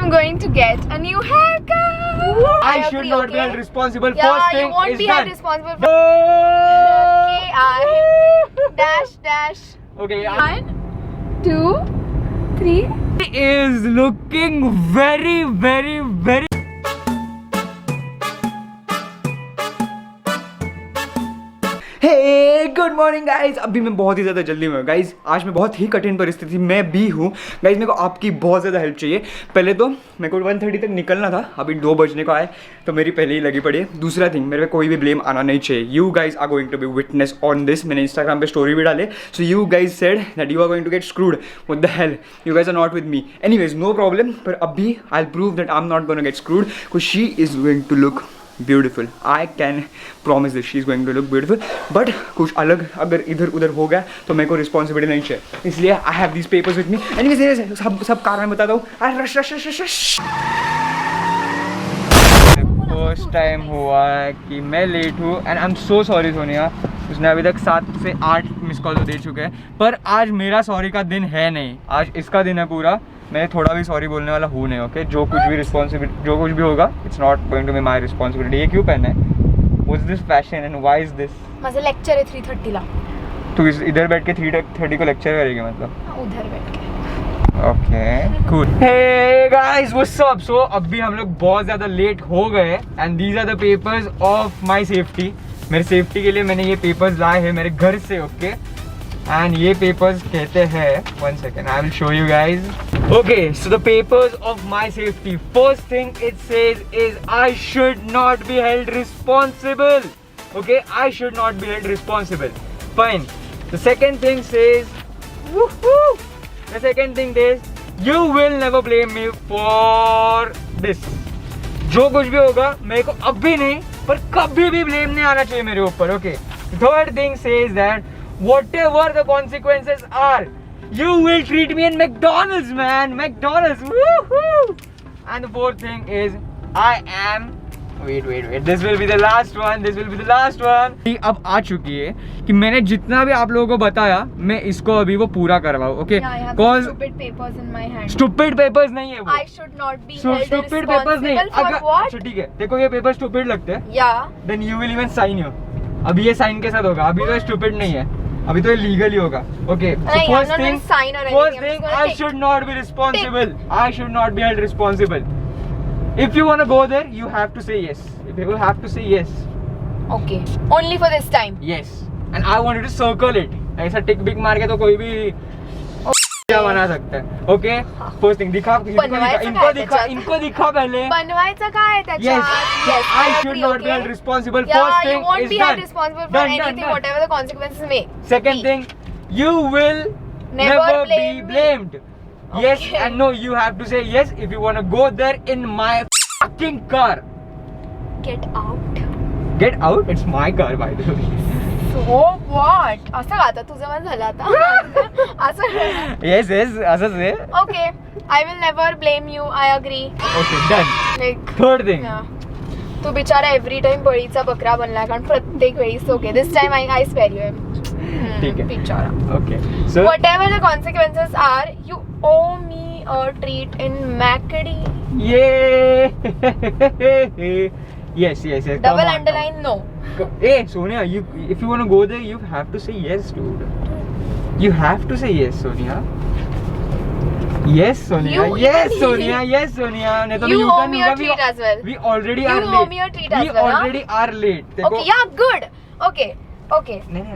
I'm going to get a new haircut. I should not be held responsible. Yeah, First thing you won't is be done. held responsible for KI dash. Okay, 1, 2, 3. he is looking very, very, very. Hey good morning guys. अभी मैं बहुत ही ज़्यादा जल्दी में हूँ guys. आज मैं बहुत ही कठिन परिस्थिति में भी हूँ गाइज। मेरे को आपकी बहुत ज़्यादा हेल्प चाहिए। पहले तो मेरे को 1:30 तक निकलना था, अभी 2 बजने को आए तो मेरी पहले ही लगी पड़ी है। दूसरा थिंग, मेरे पे कोई भी ब्लेम आना नहीं चाहिए। You guys are going to be witness on this. मैंने इंस्टाग्राम पे स्टोरी भी डाले। So you guys said that you are going to get screwed. What the hell, you guys are not with me. Anyways no problem, पर अभी I will prove that I am not going to get screwed because she is going to look beautiful. I can promise this, she is going to look beautiful. But कुछ अलग अगर इधर उधर हो गया तो मेरे को रिस्पॉन्सिबिलिटी नहीं चाहिए, इसलिए I have these papers with me. Anyways सब कारण बताता हूँ। फर्स्ट टाइम हुआ है कि मैं लेट हूँ and I am so sorry Sonia. उसने अभी तक 7 से 8 मिस कॉल तो दे चुके हैं, पर आज मेरा सॉरी का दिन है नहीं, आज इसका दिन है पूरा। मैं थोड़ा भी सॉरी बोलने वाला हूँ नहीं। ओके, जो कुछ भी रिस्पॉन्सिबिलिटी, जो कुछ भी होगा, it's not going to be my responsibility. ये क्यों पहना है? What's this fashion and why is this? माझा लेक्चर है 3:30 ला। तू इधर बैठ के 3:30 को लेक्चर करेगी मतलब? उधर बैठ के। Okay cool. Hey guys what's up. So अभी हम लोग बहुत ज़्यादा लेट हो गए and these are the papers of my safety. मेरे सेफ्टी के लिए मैंने ये पेपर्स लाए हैं मेरे घर से। ओके, एंड ये पेपर्स कहते हैं, 1 second, I will show you guys. Okay, so the papers of my safety. First thing it says is I should not be held responsible. Okay, I should not be held responsible. Fine. The second thing says, woohoo! The second thing is you will never blame me for this. जो कुछ भी होगा मेरे को अभी नहीं पर कभी भी ब्लेम नहीं आना चाहिए मेरे ऊपर। Okay, third thing says that whatever the consequences are, you will treat me in McDonald's, man. McDonald's, woohoo! And the fourth thing is I am wait, this will be the last one. अब आ चुकी है कि मैंने जितना भी आप लोगों को बताया मैं इसको अभी वो पूरा करवाऊँ। Okay, cause stupid papers in my hand. stupid papers नहीं है वो। I should not be held stupid papers नहीं। responsible for what? अच्छा ठीक है, देखो ये पेपर stupid लगते हैं। Yeah. Then you will even sign here. अभी ये साइन के साथ होगा, अभी तो stupid नहीं है, अभी तो ये लीगल ही होगा। Okay, first thing I should not be responsible. I should not be held responsible. If you want to go there you have to say yes. You have to say yes. Okay. Only for this time. Yes. And I wanted to circle it. ऐसा टिक बिक मार के तो कोई भी क्या बना सकता है। ओके, फर्स्ट थिंग इनको दिखा पहले। बनवायचं काय त्याच्यात? Yes. I should not be held responsible. First thing you won't is be held done. responsible for anything, whatever the consequences may. Second thing, you will never be blamed. Yes and no. You have to say yes if you want to go there in my fucking car. Get out. Get out? It's my car, by the way. So what? असं का आता तुझं मन झालं आता? असं. Yes, असंच आहे. Okay, I will never blame you. I agree. Okay, done. Like. Third thing. Yeah. तू बिचारा एव्हरी टाइम बळीचा बकरा बनलाय कारण प्रत्येक वेळी okay this time I spare you. ठीक है. बिचारा. Okay. So whatever the consequences are, you owe me a treat in McD. Yeah. Yes. Double underline no. Hey Sonia, if you want to go there, you have to say yes, dude. You have to say yes, Sonia. Yes, Sonia. Yes, Sonia. नहीं तो you owe me a treat as well. We already are late. You owe me a treat as well. We already are late. Okay, yeah, good. Okay.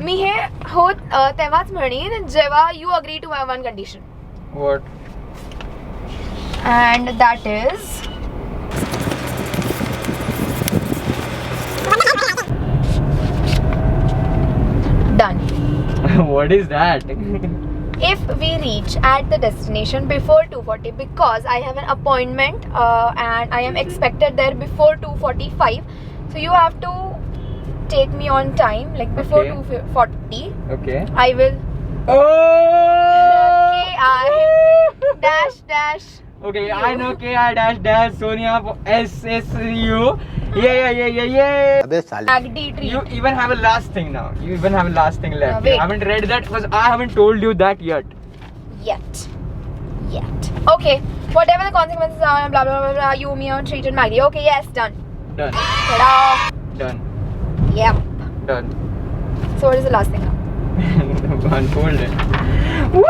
मी हे होत तेव्हाच म्हणीन जेव्हा you agree to my one condition. What? And that is done. What is that? If we reach at the destination before 2:40 because I have an appointment and I am expected there before 2:45, so you have to take me on time, like before 2:40. Okay. I will. Oh. KI dash. Okay, I know KI dash Sonia SSU. Yeah. अबे साले. McD treat. You even have a last thing now. You even have a last thing left. Wait. You haven't read that because I haven't told you that yet. Yet. yet. Okay, whatever the consequences are, blah blah blah blah. You, me, are treated Maggie. Okay, yes, done. Done. Ta-da. Done. Yep. Done. So what is the last thing now? Unfold it. Woo!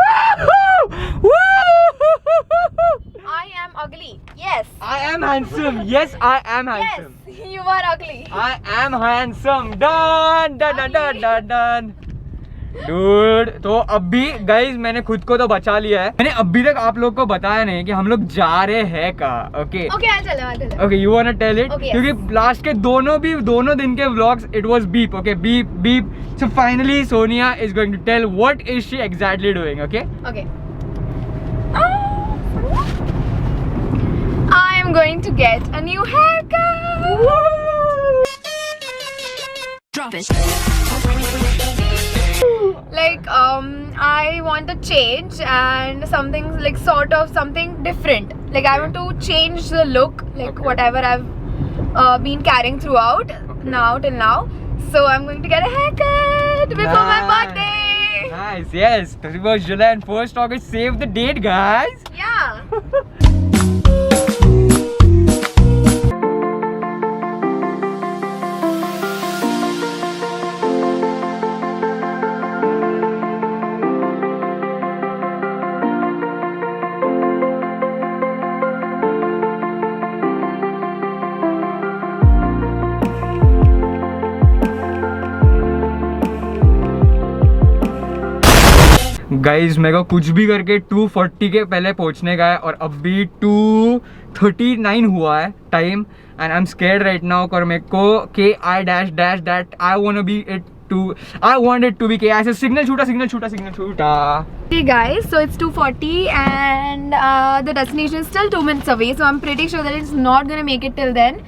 I am ugly. Yes. I am handsome. Yes, I am handsome. Yes, you are ugly. I am handsome. Done. Done. Done. Done. Done. Done. Dude, तो अभी guys मैंने खुद को तो बचा लिया है. मैंने अभी तक आप लोग को बताया नहीं कि हम लोग जा रहे हैं कहाँ. Okay I'll tell you. Okay, you want to tell it? Okay, yes. क्योंकि लास्ट के दोनों दिन के vlogs it was beep. Okay, beep beep. So finally Sonia is going to tell what is she exactly doing. Okay, Okay. I am going to get a new haircut. Drop it. Like I want to change and something like sort of something different. Like I want to change the look, like Okay. whatever I've been carrying throughout now till now. So I'm going to get a haircut before my birthday. Nice, yes. 31st July and 1st August. Save the date, guys. Yeah. Guys मेरे को कुछ भी करके 240 के पहले पहुंचने का है और अभी 2:39 हुआ है time. And I am scared right now. और मेरे को के I dash dash that I want be it to I want it to be के. ऐसे सिग्नल छूटा. Hey guys, so it's 2:40 and the destination is still 2 minutes away. So I'm pretty sure that it's not gonna make it till then.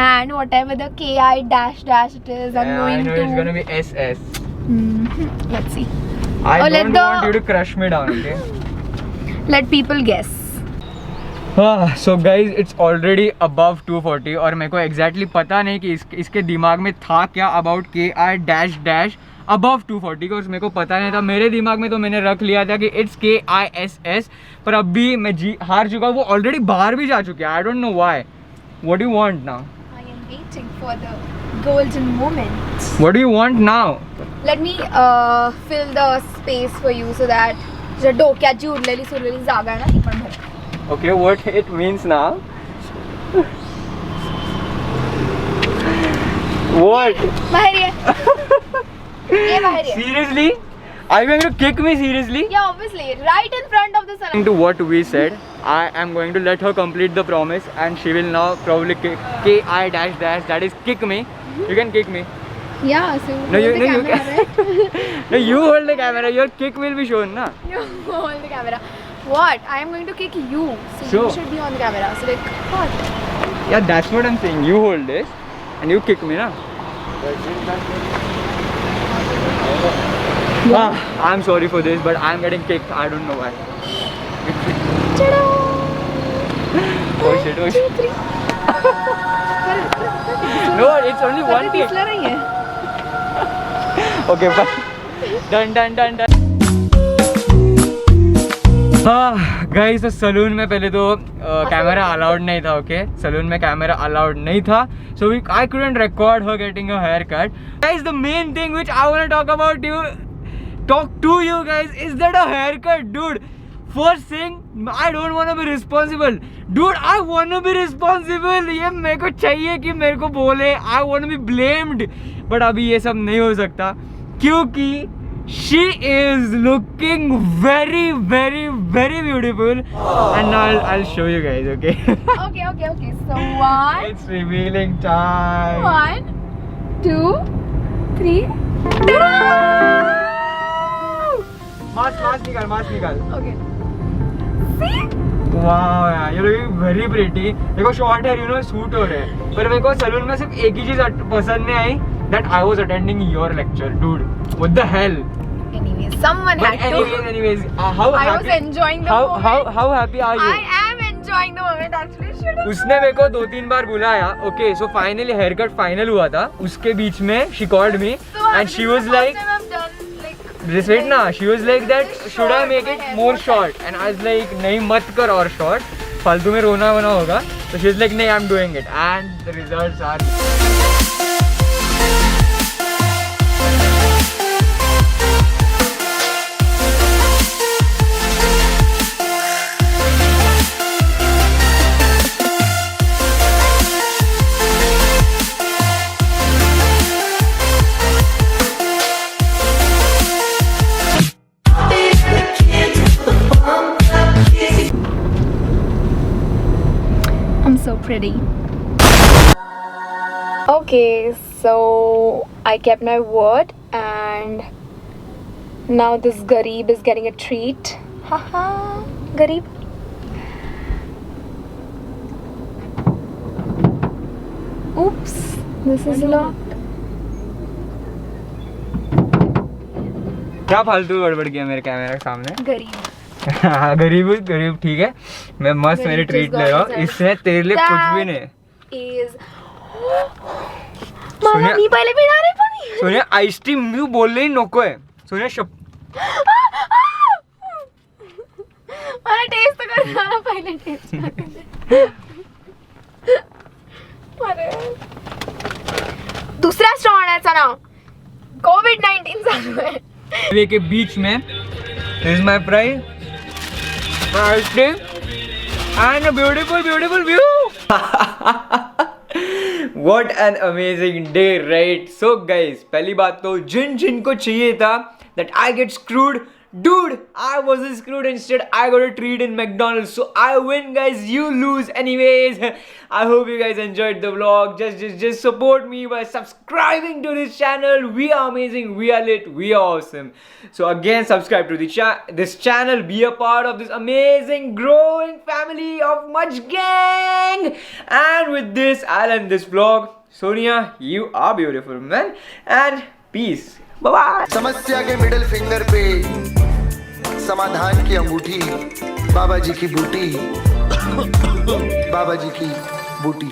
And whatever the KI dash dash it is, I'm I going know to. it's gonna be SS. Let's see. I Oh, let don't the- want you to crush me down, okay? Let people guess. So guys, it's already above 240 और मेरे को exactly पता नहीं कि इसके दिमाग में था क्या about KI dash dash above 240 का. मेरे को पता नहीं था. मेरे दिमाग में तो मैंने रख लिया था कि it's KISS. पर अभी मैं हार चुका हूँ. वो ऑलरेडी बाहर भी जा चुके हैं. I don't know why. What do you want now? I am waiting for the golden moment. What do you want now? Let me fill the space for you so that जर डोक्याची उरलेली सुरलेली जागा आहे ना ती पण भरेल. Okay, what it means now? What? बाहेर ये. ये बाहेर ये. Seriously? Are you going to kick me seriously? Yeah, obviously, right in front of the salon. To what we said, I am going to let her complete the promise and she will now probably kick KI dash dash, that is kick me. You can kick me. Yeah, so No, hold the you camera, can. right? No, you hold the camera. Your kick will be shown, na? You hold the camera. What? I am going to kick you. So Sure. you should be on the camera. So like, what? Yeah, that's what I'm saying. You hold this and you kick me, na? I'm sorry for this, but I'm getting kicked. I don't know why. Ta-da! Oh shit, oh shit. No, it's only one kick. दिसलं नाहीये. Okay, bye. Done. Guys, तो salon में पहले तो camera allowed नहीं था. Okay, salon में camera allowed नहीं था. So I couldn't record her getting a hair cut. Guys, the main thing which I want to talk to you guys is that a haircut, dude. First thing, I don't want to be responsible. Dude, I want to be responsible. ये मेरे को चाहिए कि मेरे को बोले. I want to be blamed. But अभी ये सब नहीं हो सकता क्योंकि she is looking very beautiful. And I'll show you guys, okay? Okay. So one, It's revealing time. 1, 2, 3. Ta-da! Mask निकाल. Okay. See? Wow, यार, you're looking very pretty. देखो short hair, you know, suit हो रहे हैं. पर मेरे को salon में सिर्फ एक ही चीज पसंद नहीं आई. That I was attending your lecture, dude. What the hell? Anyways, someone But had to. anyways, how I happy? was enjoying the moment. How happy are you? I am enjoying the moment actually. Should have. उसने मेरे को 2-3 बार बुलाया. Okay, so finally hair cut final हुआ था. उसके बीच में she called me So and she was like, I've done like this wait na, she was like that, should I make it more short? And I was like, नहीं मत कर और short, फालतू में रोना वोना होगा. So she was like, नहीं, I'm doing it, and the results are. I'm so pretty. Okay, so I kept my word and now this Garib is getting a treat. Haha, Garib. Oops, this is locked. क्या फालतू गड़बड़ किया मेरे कैमरे के सामने. Garib. हाँ, गरीब ठीक है. मैं मस्त मेरी ट्रीट ले रहा हूँ. इसमें तेरे लिए कुछ भी नहीं. Is मला मी पहिले पिणार आहे पण. सोनिया आईस टी मी बोलले नको आहे. सोनिया मला टेस्ट कर ना पहिले टेस्ट. अरे दुसऱ्या स्ट्रॉ आणायचा ना. कोविड-19 चालू आहे. के बीच में is my pride. Ice cream and a beautiful view. What an amazing day, right? So guys, पहली बात तो जिन को चाहिए था that I get screwed, dude, I wasn't screwed. Instead, I got a treat in McDonald's. So I win, guys. You lose, anyways. I hope you guys enjoyed the vlog. Just support me by subscribing to this channel. We are amazing. We are lit. We are awesome. So again, subscribe to this channel. Be a part of this amazing, growing family of Much Gang. And with this, I'll end this vlog. Sonia, you are beautiful, man. And peace. Bye-bye. समस्या के middle finger पे समाधान की अंगूठी, बाबा जी की बूटी, बाबा जी की बूटी.